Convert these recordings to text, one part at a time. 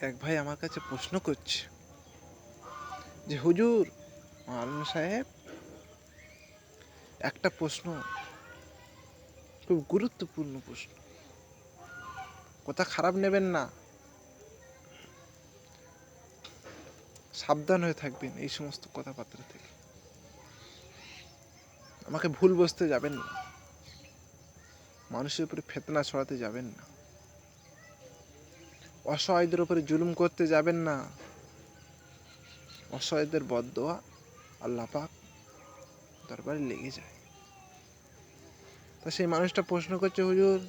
এক ভাই আমার কাছে প্রশ্ন করছে যে হুজুর, মাওলানা সাহেব, একটা প্রশ্ন, খুব গুরুত্বপূর্ণ প্রশ্ন, কথা খারাপ নেবেন না, সাবধান হয়ে থাকবেন এই সমস্ত কথাবার্তা থেকে, আমাকে ভুল বুঝতে যাবেন না, মানুষের উপরে ফেতনা ছড়াতে যাবেন না, অসহায়দের উপরে জুলুম করতে যাবেন না। অসহায়দের বদদোয়া আল্লাহ পাক দরবারে লেগে যায়। তা সেই মানুষটা প্রশ্ন করছে, হুজুর,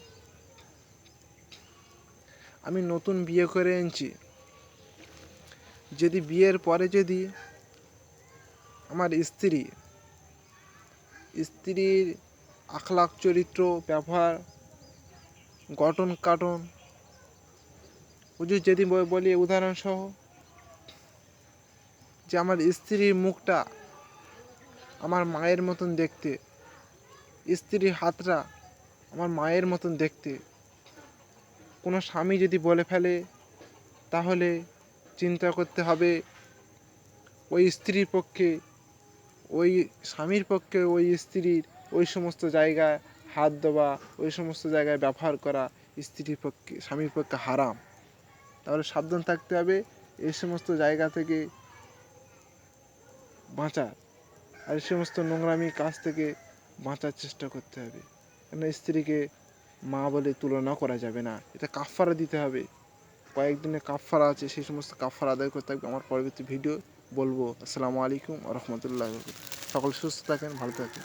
আমি নতুন বিয়ে করে এনেছি, যদি বিয়ের পরে যদি আমার স্ত্রীর আখলাক, চরিত্র, ব্যবহার, গঠন কাটন, হুজুর যদি বলি উদাহরণসহ, যে আমার স্ত্রীর মুখটা আমার মায়ের মতন দেখতে, স্ত্রীর হাতটা আমার মায়ের মতন দেখতে, কোনো স্বামী যদি বলে ফেলে তাহলে চিন্তা করতে হবে ওই স্ত্রীর পক্ষে, ওই স্বামীর পক্ষে ওই স্ত্রীর ওই সমস্ত জায়গায় হাত দেওয়া, ওই সমস্ত জায়গায় ব্যবহার করা স্ত্রীর পক্ষে, স্বামীর পক্ষে হারাম। তাহলে সাবধান থাকতে হবে এই সমস্ত জায়গা থেকে বাঁচার, আর এই সমস্ত নোংরামি কাজ থেকে বাঁচার চেষ্টা করতে হবে। কেন স্ত্রীকে মা বলে তুলনা করা যাবে না, এটা কাফফারা দিতে হবে। কয়েকদিনের কাফফারা আছে, সেই সমস্ত কাফফারা আদায় করতে হবে। আমার পরবর্তী ভিডিও বলবো। আসসালামু আলাইকুম ওয়া রাহমাতুল্লাহি ওয়া বারাকাতুহু। সকল সুস্থ থাকেন, ভালো থাকেন।